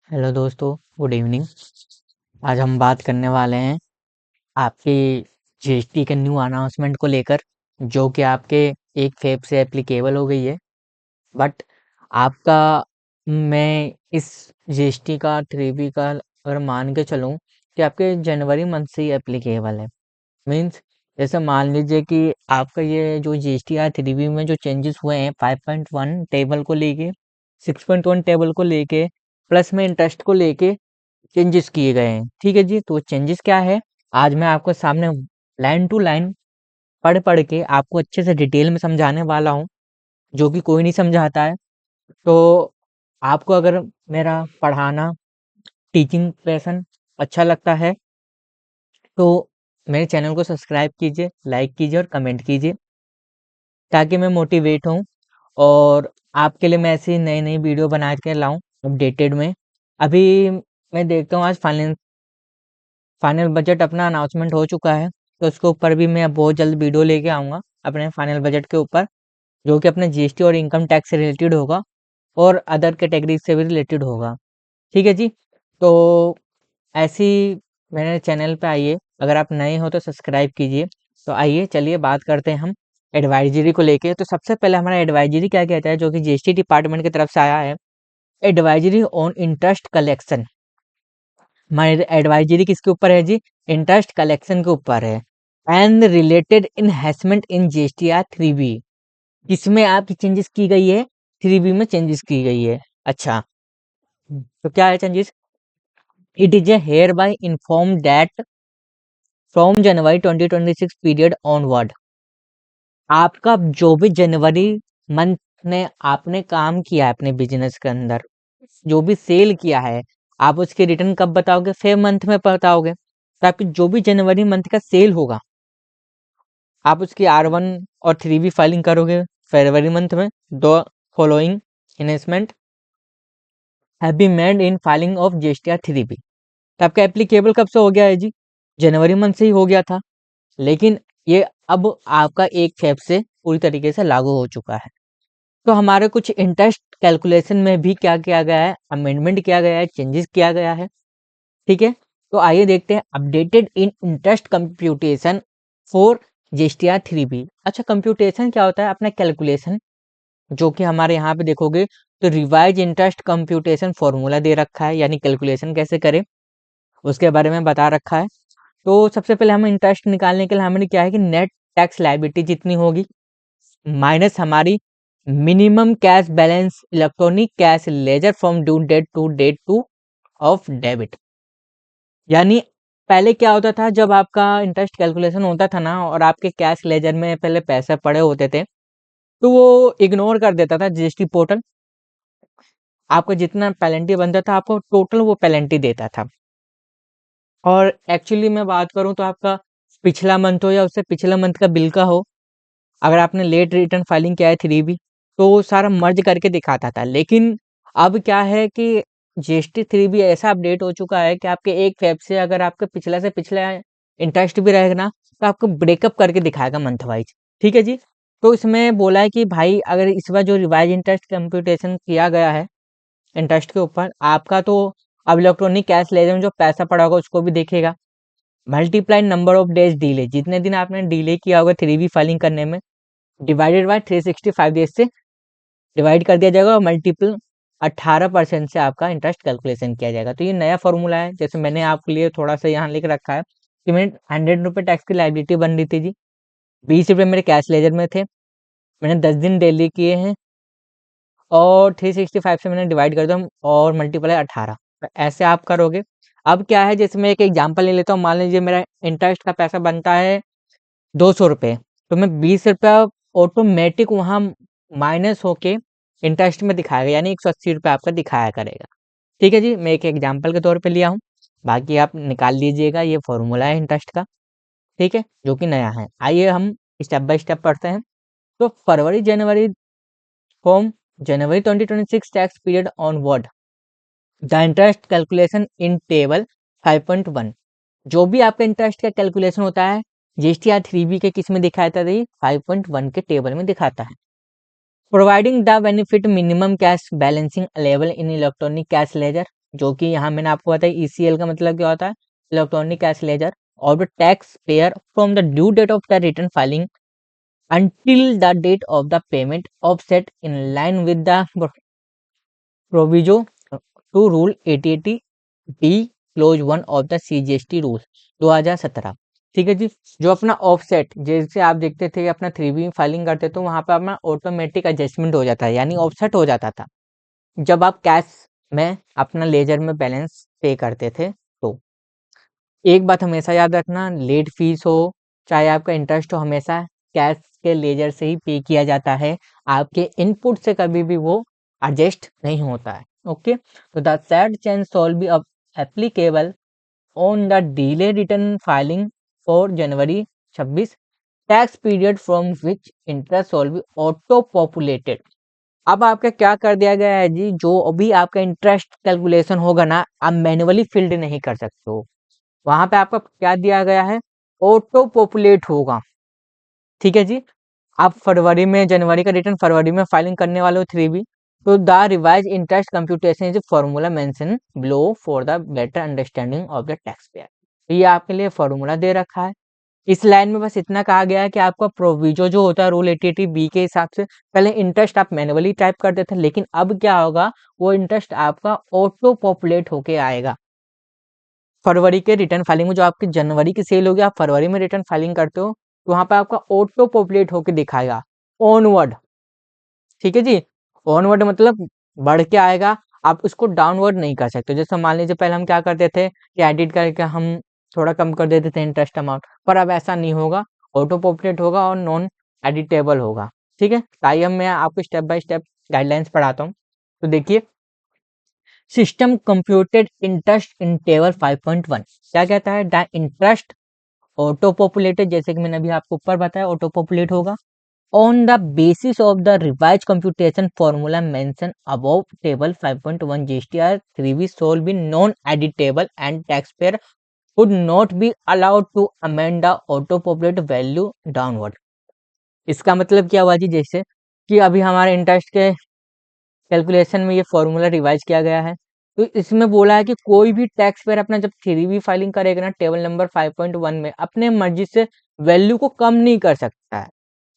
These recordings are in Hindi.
हेलो दोस्तों, गुड इवनिंग। आज हम बात करने वाले हैं आपकी जीएसटी के न्यू अनाउंसमेंट को लेकर, जो कि आपके 1 फेब से एप्लीकेबल हो गई है। बट आपका मैं इस जीएसटी का 3B का अगर मान के चलूँ कि आपके जनवरी मंथ से ही एप्लीकेबल है। मीन्स जैसे मान लीजिए कि आपका ये जो जीएसटी आर 3B में जो चेंजेस हुए हैं 5.1 टेबल को लेके, 6.1 टेबल को लेके, प्लस में इंटरेस्ट को लेके चेंजेस किए गए हैं। ठीक है जी, तो चेंजेस क्या है आज मैं आपको सामने लाइन टू लाइन पढ़ के आपको अच्छे से डिटेल में समझाने वाला हूँ, जो कि कोई नहीं समझाता है। तो आपको अगर मेरा पढ़ाना, टीचिंग पैशन अच्छा लगता है तो मेरे चैनल को सब्सक्राइब कीजिए, लाइक कीजिए और कमेंट कीजिए, ताकि मैं मोटिवेट हूँ और आपके लिए मैं ऐसी नई नई वीडियो बना के लाऊं अपडेटेड में। अभी मैं देखता हूँ आज फाइनल बजट अपना अनाउंसमेंट हो चुका है, तो उसके ऊपर भी मैं अब बहुत जल्द वीडियो लेके आऊँगा अपने फाइनल बजट के ऊपर, जो कि अपने जीएसटी और इनकम टैक्स से रिलेटेड होगा और अदर कैटेगरी से भी रिलेटेड होगा। ठीक है जी, तो ऐसी मेरे चैनल पे आइए, अगर आप नए हो तो सब्सक्राइब कीजिए। तो आइए चलिए बात करते हैं हम एडवाइजरी को लेके। तो सबसे पहले हमारा एडवाइजरी क्या कहता है, जो कि जीएसटी डिपार्टमेंट की तरफ से आया है। Advisory on interest collection. हमारी एडवाइजरी किसके ऊपर है जी? इंटरेस्ट कलेक्शन के ऊपर है। And related enhancement in GSTR 3B, इसमें आपकी चेंजेस की गई है, 3B में चेंजेस की गई है। अच्छा, तो क्या है changes? It is a hereby inform that from January 2026 period onward, आपका जो भी जनवरी मंथ में आपने काम किया है अपने बिजनेस के अंदर, जो भी सेल किया है, आप उसके रिटर्न कब बताओगे? फेब मंथ में बताओगे। तो आपकी जो भी जनवरी मंथ का सेल होगा, आप उसकी R1 और 3B फाइलिंग करोगे फरवरी मंथ में। The following investment have been made in filing of GSTR 3B। तो आपका एप्लीकेबल कब से हो गया है जी? जनवरी मंथ से ही हो गया था, लेकिन ये अब आपका 1 फेब से पूरी तरीके से लागू हो चुका है। तो हमारे कुछ इंटरेस्ट कैलकुलेशन में भी क्या किया गया है, अमेंडमेंट किया गया है, चेंजेस किया गया है। ठीक है, तो आइए देखते हैं updated in interest computation for GSTR 3B। अच्छा, कंप्यूटेशन क्या होता है? अपना कैलकुलेशन, जो कि हमारे यहाँ पे देखोगे तो रिवाइज इंटरेस्ट कंप्यूटेशन फॉर्मूला दे रखा है, यानी कैलकुलेशन कैसे करें उसके बारे में बता रखा है। तो सबसे पहले हम इंटरेस्ट निकालने के लिए हमने क्या है कि नेट टैक्स लायबिलिटी जितनी होगी माइनस हमारी minimum cash balance electronic cash ledger from due date to date to of debit. यानी पहले क्या होता था, जब आपका इंटरेस्ट कैलकुलेशन होता था ना और आपके कैश लेजर में पहले पैसे पड़े होते थे, तो वो इग्नोर कर देता था जीएसटी पोर्टल। आपका जितना पेनल्टी बनता था आपको टोटल वो पेनल्टी देता था। और एक्चुअली मैं बात करूं तो आपका पिछला मंथ हो या उससे पिछला मंथ का बिल का हो, अगर आपने लेट रिटर्न फाइलिंग किया है 3B, तो वो सारा मर्ज करके दिखाता था। लेकिन अब क्या है कि जीएसटी 3B ऐसा अपडेट हो चुका है कि आपके 1 फेब से अगर आपका पिछला से पिछला इंटरेस्ट भी रहेगा ना, तो आपको ब्रेकअप करके दिखाएगा मंथ वाइज। ठीक है जी, तो इसमें बोला है कि भाई अगर इस बार जो रिवाइज इंटरेस्ट कंप्यूटेशन किया गया है इंटरेस्ट के ऊपर, आपका तो अब इलेक्ट्रॉनिक कैश लेजर में जो पैसा पड़ा होगा उसको भी देखेगा। Multiply number of days delay, जितने दिन आपने डिले किया होगा 3B फाइलिंग करने में, डिवाइडेड बाय 365 डेज से डिवाइड कर दिया जाएगा और मल्टीपल 18% से आपका इंटरेस्ट कैलकुलेशन किया जाएगा। तो ये नया फॉर्मूला है। जैसे मैंने आपके लिए थोड़ा सा यहाँ लिख रखा है कि मैंने 100 रुपये टैक्स की लाइबिलिटी बन रही थी जी, 20 रुपये मेरे कैश लेजर में थे, मैंने 10 दिन डेली किए हैं और 365 से मैंने डिवाइड कर दिया और मल्टीप्लाई 18। तो ऐसे आप करोगे। अब क्या है, जैसे मैं एक एग्जांपल ले लेता हूँ, मान लीजिए मेरा इंटरेस्ट का पैसा बनता है 200 रुपये, तो मैं 20 रुपया ऑटोमेटिक वहाँ माइनस होके इंटरेस्ट में दिखाएगा, यानी 180 रुपये आपका दिखाया करेगा। ठीक है जी, मैं एक एग्जांपल के तौर पे लिया हूँ, बाकी आप निकाल लीजिएगा। ये फॉर्मूला है इंटरेस्ट का, ठीक है, जो कि नया है। आइए हम स्टेप बाय स्टेप पढ़ते हैं। तो February January from January 2026 tax period onward, the interest calculation in table 5.1, जो भी आपका इंटरेस्ट का कैलकुलेशन होता है जीएसटीआर 3B के किस में दिखाता है? 5.1 के टेबल में दिखाता है। Providing the benefit minimum cash balancing available in electronic cash laser, जो कि यहाँ मैंने आपको बताया ईसीएल का मतलब क्या होता है, electronic cash ledger, of the taxpayer from the due date of the return filing until the date of the payment offset in line with the proviso to rule 8080 B close 1 of the CGST rule 2017। ठीक है जी। जो अपना ऑफसेट, जैसे आप देखते थे अपना 3B फाइलिंग करते तो वहां पर अपना ऑटोमेटिक एडजस्टमेंट हो जाता है, यानी ऑफसेट हो जाता था जब आप कैश में अपना लेजर में बैलेंस पे करते थे। तो एक बात हमेशा याद रखना, लेट फीस हो चाहे आपका इंटरेस्ट हो, हमेशा कैश के लेजर से ही पे किया जाता है, आपके इनपुट से कभी भी वो एडजस्ट नहीं होता है। ओके, तो the said change shall be applicable on the delay return filing for January 26 tax period from which interest shall be auto populated. अब आपका क्या कर दिया गया है जी, जो अभी आपका इंटरेस्ट कैलकुलेशन होगा ना, आप मैन्युअली फिल्ड नहीं कर सकते हो, वहां पे आपका क्या दिया गया है, ऑटो पॉपुलेट होगा। ठीक है जी। आप फरवरी में, जनवरी का रिटर्न फरवरी में फाइलिंग करने वाले हो 3B, तो the revise interest computation is formula mention below for the better understanding of the tax payer. तो ये आपके लिए फॉर्मूला दे रखा है। इस लाइन में बस इतना कहा गया है कि आपका प्रोविजो जो होता है रूल 8080B के हिसाब से, पहले इंटरेस्ट आप मैनुअली टाइप करते थे, लेकिन अब क्या होगा, वो इंटरेस्ट आपका ऑटो पॉपुलेट होके आएगा। फरवरी के रिटर्न फाइलिंग में जो आपकी जनवरी की सेल होगी, आप फरवरी में रिटर्न फाइलिंग करते हो तो वहां पे आपका ऑटो पॉपुलेट होके दिखाएगा ऑनवर्ड। ठीक है जी। ऑनवर्ड मतलब बढ़ के आएगा, आप उसको डाउनवर्ड नहीं कर सकते। जैसे मान लीजिए पहले हम क्या करते थे कि एडिट करके हम थोड़ा कम कर देते थे इंटरेस्ट अमाउंट, पर अब ऐसा नहीं होगा, ऑटो पॉपुलेट होगा और नॉन एडिटेबल होगा। ठीक है, ताई हम मैं आपको स्टेप बाय स्टेप गाइडलाइंस पढ़ाता हूँ। तो देखिए, system computed interest in table 5.1 क्या कहता है, द इंटरेस्ट ऑटो पॉपुलेटेड, जैसे कि मैंने अभी आपको ऊपर बताया ऑटो पॉपुलेट होगा, on the basis of the revise computation formula mention above table 5.1 GSTR 3B shall be non editable and taxpayer would not be allowed to amend the auto populate value downward. इसका मतलब क्या हुआ जी, जैसे कि अभी हमारे इंटरेस्ट के कैलकुलेशन में ये फॉर्मूला रिवाइज किया गया है, तो इसमें बोला है कि कोई भी टैक्स पेयर अपना जब 3B फाइलिंग करेगा ना टेबल नंबर 5.1 में, अपने मर्जी से वैल्यू को कम नहीं कर सकता है,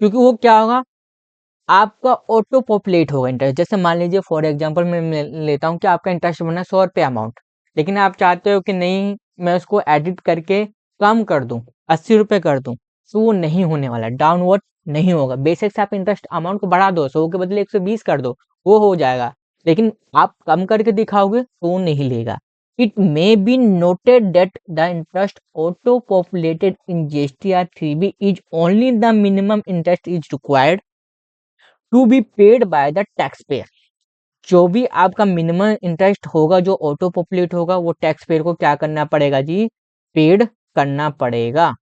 क्योंकि वो क्या होगा, आपका ऑटो पॉपुलेट होगा इंटरेस्ट। जैसे मान लीजिए फॉर एग्जांपल मैं लेता हूँ कि आपका इंटरेस्ट बना 100 रुपये अमाउंट, लेकिन आप चाहते हो कि नहीं मैं उसको एडिट करके कम कर दूं, 80 रुपये कर दूं, तो वो नहीं होने वाला, डाउनवर्ड नहीं होगा। बेशक से आप इंटरेस्ट अमाउंट को बढ़ा दो, 100 के बदले 120 कर दो, वो हो जाएगा, लेकिन आप कम करके दिखाओगे तो वो नहीं लेगा। It may be noted that the interest auto populated in GSTR 3B is only the minimum interest is required to be paid by the taxpayer. जो भी आपका मिनिमम इंटरेस्ट होगा जो ऑटो पॉपुलेट होगा, वो टैक्स पेयर को क्या करना पड़ेगा जी, पेड करना पड़ेगा।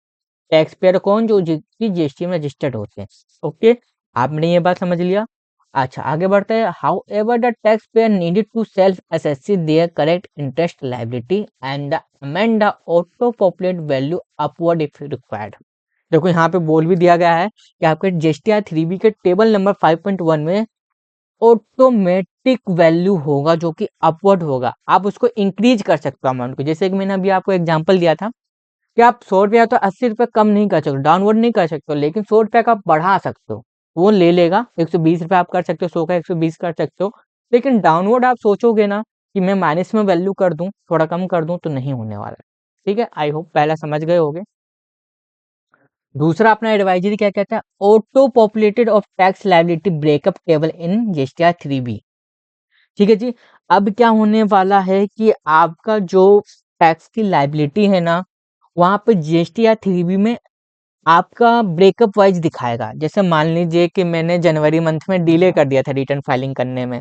टैक्स पेयर कौन, जो जीएसटी में रजिस्टर्ड होते हैं। ओके, आपने ये बात समझ लिया। अच्छा, आगे बढ़ते हैं। However the taxpayer needed to self assess their correct interest liability and amend the auto populate value upward if required. देखो यहाँ पे बोल भी दिया गया है कि आपके जीएसटीआर 3B के टेबल नंबर 5.1 में ऑटोमेटिक वैल्यू होगा जो कि अपवर्ड होगा, आप उसको इंक्रीज कर सकते हो अमाउंट को। जैसे कि मैंने अभी आपको एग्जांपल दिया था कि आप 100 रुपया तो 80 रुपये कम नहीं कर सकते, डाउनवर्ड नहीं कर सकते हो, लेकिन 100 रुपये का आप बढ़ा सकते हो, वो ले लेगा। 120 रुपये आप कर सकते हो, 100 का 120 कर सकते हो, लेकिन डाउनवर्ड आप सोचोगे ना कि मैं माइनस में वैल्यू कर दूं, थोड़ा कम कर दूं, तो नहीं होने वाला। ठीक है, आई होप पहला समझ गए होगे। दूसरा अपना एडवाइजरी क्या कहता है, auto populated of tax liability breakup table in GSTR 3B। ठीक है जी। अब क्या होने वाला है कि आपका जो टैक्स की लायबिलिटी है ना, वहां पे जीएसटीआर 3B में आपका ब्रेकअप वाइज दिखाएगा। जैसे मान लीजिए कि मैंने जनवरी मंथ में डिले कर दिया था रिटर्न फाइलिंग करने में,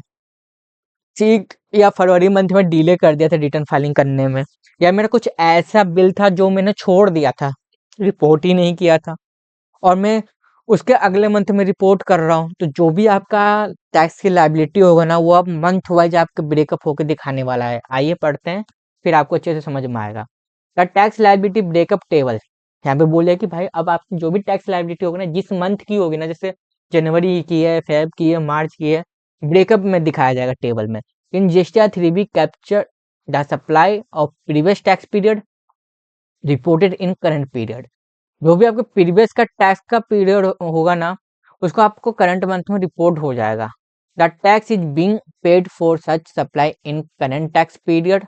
ठीक, या फरवरी मंथ में डिले कर दिया था रिटर्न फाइलिंग करने में, या मेरा कुछ ऐसा बिल था जो मैंने छोड़ दिया था, रिपोर्ट ही नहीं किया था, और मैं उसके अगले मंथ में रिपोर्ट कर रहा हूँ, तो जो भी आपका टैक्स की लायबिलिटी होगा ना, वो अब मंथ वाइज आपके ब्रेकअप होकर दिखाने वाला है। आइए पढ़ते हैं, फिर आपको अच्छे से समझ में आएगा। The tax liability breakup table, यहाँ पे बोले कि भाई अब आपकी जो भी टैक्स लायबिलिटी होगी ना, जिस मंथ की होगी ना, जैसे जनवरी की है, फेब की है, मार्च की है, ब्रेकअप में दिखाया जाएगा टेबल में। इन GSTR 3B capture the supply of previous tax period reported in current period. जो भी आपके प्रीवियस का टैक्स का पीरियड होगा ना, उसको आपको करंट मंथ में रिपोर्ट हो जाएगा। The tax is being paid for such supply in current tax period,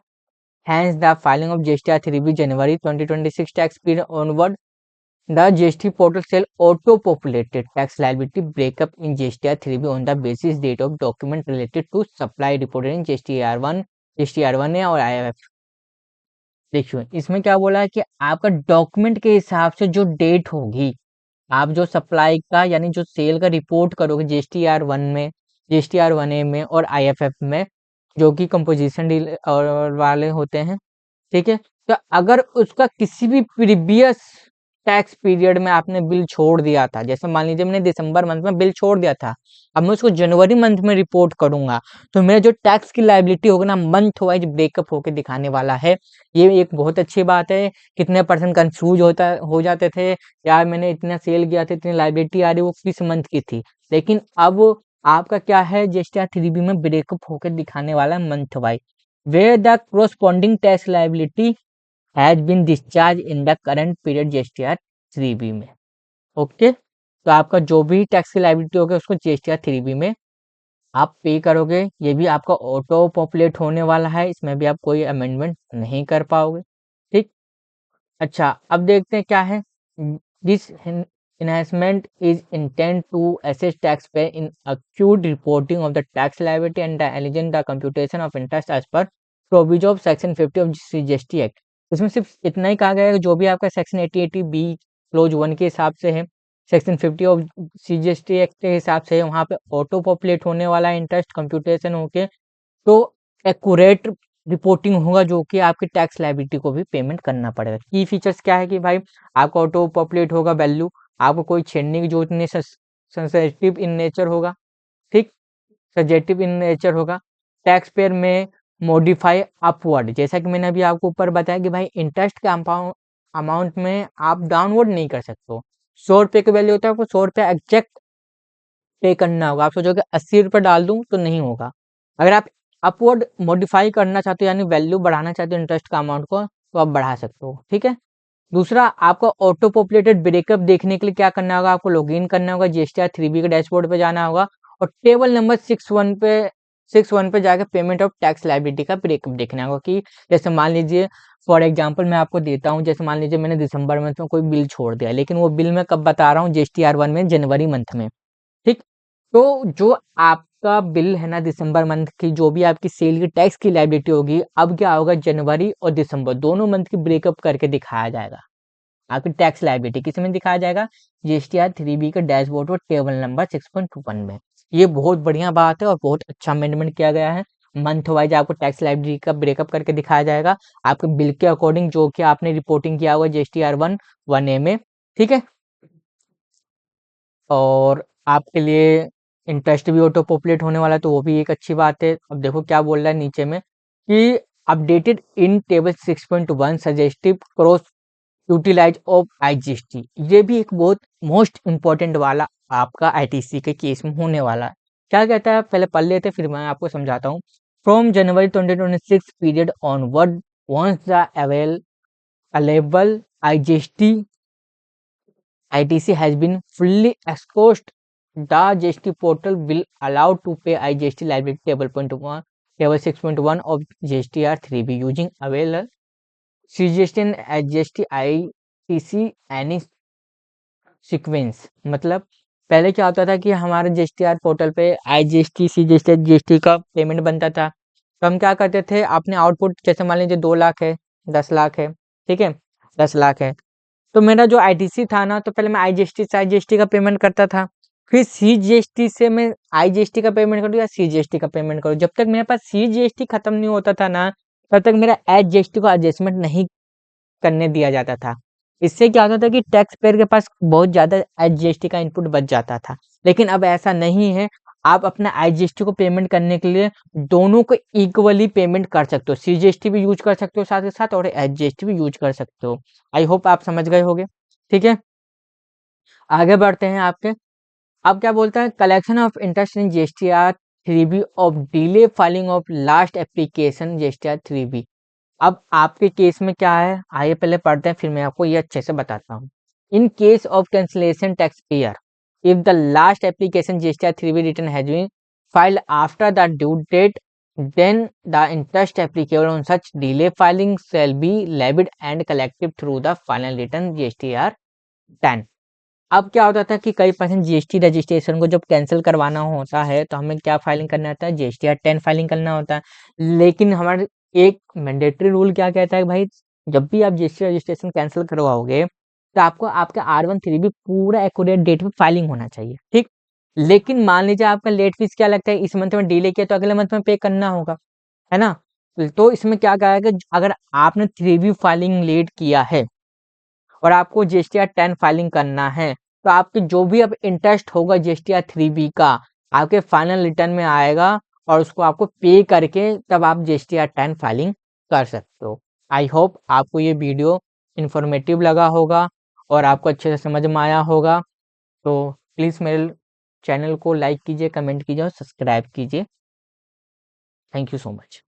hence the filing of GSTR 3B January 2026 tax period onward. The GST portal shall auto-populated tax liability breakup in GSTR 3B on the basis date of document related to supply reported in GSTR 1, GSTR 1A और IFF। देखिए इसमें क्या बोला है कि आपका डॉक्यूमेंट के हिसाब से जो डेट होगी, आप जो सप्लाई का यानी जो सेल का रिपोर्ट करोगे GSTR 1 में, GSTR 1A में और IFF में, जो कि कंपोजिशन डील और वाले होते हैं, ठीक है। तो अगर उसका किसी भी प्रीवियस टैक्स पीरियड में आपने बिल छोड़ दिया था, जैसे मान लीजिए मैंने दिसंबर मंथ में बिल छोड़ दिया था, अब मैं उसको जनवरी मंथ में रिपोर्ट करूंगा, तो मेरा जो टैक्स की लायबिलिटी होगा ना, मंथ वाइज ब्रेकअप होकर दिखाने वाला है। ये एक बहुत अच्छी बात है। कितने परसेंट कंफ्यूज हो जाते थे, यार मैंने इतना सेल किया था, इतनी लायबिलिटी आ रही, वो किस मंथ की थी, लेकिन अब आपका क्या है, GSTR 3B में ब्रेकअप होकर दिखाने वाला है month wise, where the corresponding tax liability has been discharged in the current period GSTR 3B में। ओके, तो आपका जो भी टैक्स की लाइबिलिटी होगी उसको GSTR 3B में आप पे करोगे। ये भी आपका ऑटो पॉपुलेट होने वाला है, इसमें भी आप कोई अमेंडमेंट नहीं कर पाओगे, ठीक। अच्छा, अब देखते हैं क्या है। This enhancement is intended to assist taxpayer in acute reporting of the tax liability and diligent the computation of interest as per provision of section 50 of GST Act। इसमें सिर्फ इतना ही कहा गया है कि जो भी आपका सेक्शन 80/80B क्लोज 1 के हिसाब से है, सेक्शन 50 ऑफ CGST एक्ट के हिसाब से है, वहाँ पे ऑटो पॉपुलेट होने वाला है इंटरेस्ट कंप्यूटेशन होके, तो एक्यूरेट रिपोर्टिंग होगा जो कि आपकी टैक्स लायबिलिटी को भी पेमेंट करना पड़ेगा। की फीचर्स क्या है कि भाई आपका ऑटो पॉपुलेट होगा वैल्यू, आपको कोई छेड़ने की जरूरत नहीं, सेंसिटिव इन नेचर होगा, ठीक, सब्जेक्टिव इन नेचर होगा। टैक्स पेयर में मॉडिफाई अपवर्ड, जैसा कि मैंने अभी आपको ऊपर बताया कि भाई इंटरेस्ट के अमाउंट में आप डाउनवर्ड नहीं कर सकते हो। 100 रुपये की वैल्यू होता है, आपको 100 रुपये एग्जैक्ट पे करना होगा। आप सोचोगे 80 रुपये डाल दूं तो नहीं होगा। अगर आप अपवर्ड मॉडिफाई करना चाहते हो यानी वैल्यू बढ़ाना चाहते हो इंटरेस्ट का अमाउंट को, तो आप बढ़ा सकते हो, ठीक है। दूसरा, आपको ऑटो पॉपुलेटेड ब्रेकअप देखने के लिए क्या करना होगा, आपको लॉगिन करना होगा, GSTR 3B के डैशबोर्ड पे जाना होगा और टेबल नंबर 61 पे जाकर पेमेंट ऑफ टैक्स लायबिलिटी का ब्रेकअप देखना होगा। कि जैसे मान लीजिए फॉर एग्जांपल मैं आपको देता हूं, जैसे मान लीजिए मैंने दिसंबर मंथ में कोई बिल छोड़ दिया, लेकिन वो बिल मैं कब बता रहा हूँ, GSTR 1 में जनवरी मंथ में, ठीक। तो जो आपका बिल है ना दिसंबर मंथ की, जो भी आपकी सेल की टैक्स की लायबिलिटी होगी, अब क्या होगा, जनवरी और दिसंबर दोनों मंथ की ब्रेकअप करके दिखाया जाएगा। आपकी टैक्स लायबिलिटी किस में दिखाया जाएगा, GSTR 3B के डैशबोर्ड और टेबल नंबर 6.21 में। ये बहुत बढ़िया बात है और बहुत अच्छा अमेंडमेंट किया गया है। मंथ वाइज आपको टैक्स लायबिलिटी का ब्रेकअप करके दिखाया जाएगा आपके बिल के अकॉर्डिंग, जो कि आपने रिपोर्टिंग किया हुआ GSTR 1 1A में, ठीक है। और आपके लिए इंटरेस्ट भी ऑटो पॉपुलेट होने वाला है, तो वो भी एक अच्छी बात है। अब देखो क्या बोल रहा है नीचे में कि updated in table 6.1 suggestive cross utilize of IGST। ये भी एक बहुत मोस्ट इम्पोर्टेंट वाला आपका ITC के केस में होने वाला है। क्या कहता है, पहले पढ़ लेते फिर मैं आपको समझाता हूँ। From January 2026 period onward, once the available ITC has been fully exhausted, the GST portal will allow to pay IGST liability table 6.1 of GSTR 3B using available CGST and GST ITC any sequence. मतलब पहले क्या होता था कि हमारे GSTR पोर्टल पे IGST CGST GST का पेमेंट बनता था, तो हम क्या करते थे, अपने आउटपुट जैसे मान लीजिए 2 लाख है, 10 लाख है, ठीक है, 10 लाख है, तो मेरा जो ITC था ना, तो पहले मैं IGST से IGST का पेमेंट करता था, फिर CGST से मैं IGST का पेमेंट करूँ या CGST का पेमेंट करूँ। जब तक मेरे पास CGST खत्म नहीं होता था ना, तब तक मेरा GST को एडजस्टमेंट नहीं करने दिया जाता था। इससे क्या होता था कि टैक्स पेयर के पास बहुत ज़्यादा GST का इनपुट बच जाता था। लेकिन अब ऐसा नहीं है, आप अपना GST को पेमेंट करने के लिए दोनों को इक्वली पेमेंट कर सकते हो, CGST भी यूज कर सकते हो साथ के साथ और GST भी यूज कर सकते हो। आई होप आप समझ गए होंगे, ठीक है। आगे बढ़ते हैं आपके। अब क्या बोलता है, collection of interest in GSTR 3B of delay filing of last application GSTR 3B। अब आपके केस में क्या है, आइए पहले पढ़ते हैं, फिर मैं आपको ये अच्छे से बताता हूँ। In case of cancellation taxpayer, if the last application GSTR 3B return has been filed after the due date, then the interest applicable on such delay filing shall be levied and collected through the final return GSTR 10। अब क्या होता था कि कई परसेंट जीएसटी रजिस्ट्रेशन को जब कैंसिल करवाना होता है तो हमें क्या फाइलिंग करना होता है, GSTR 10 फाइलिंग करना होता है। लेकिन हमारे एक मैंडेटरी रूल क्या कहता है भाई, जब भी आप GST रजिस्ट्रेशन कैंसिल करवाओगे तो आपको आपका R1 3B पूरा एक्यूरेट डेट पे फाइलिंग होना चाहिए, ठीक। लेकिन मान लीजिए आपका लेट फीस क्या लगता है, इस मंथ में डिले किया तो अगले मंथ में पे करना होगा, है ना। तो इसमें क्या कहा है कि अगर आपने 3B फाइलिंग लेट किया है और आपको GSTR 10 फाइलिंग करना है तो आपके जो भी अब इंटरेस्ट होगा GSTR 3B का आपके फाइनल रिटर्न में आएगा और उसको आपको पे करके तब आप GSTR 10 फाइलिंग कर सकते हो। आई होप आपको ये वीडियो इन्फॉर्मेटिव लगा होगा और आपको अच्छे से समझ में आया होगा। तो प्लीज़ मेरे चैनल को लाइक कीजिए, कमेंट कीजिए और सब्सक्राइब कीजिए। Thank you so much.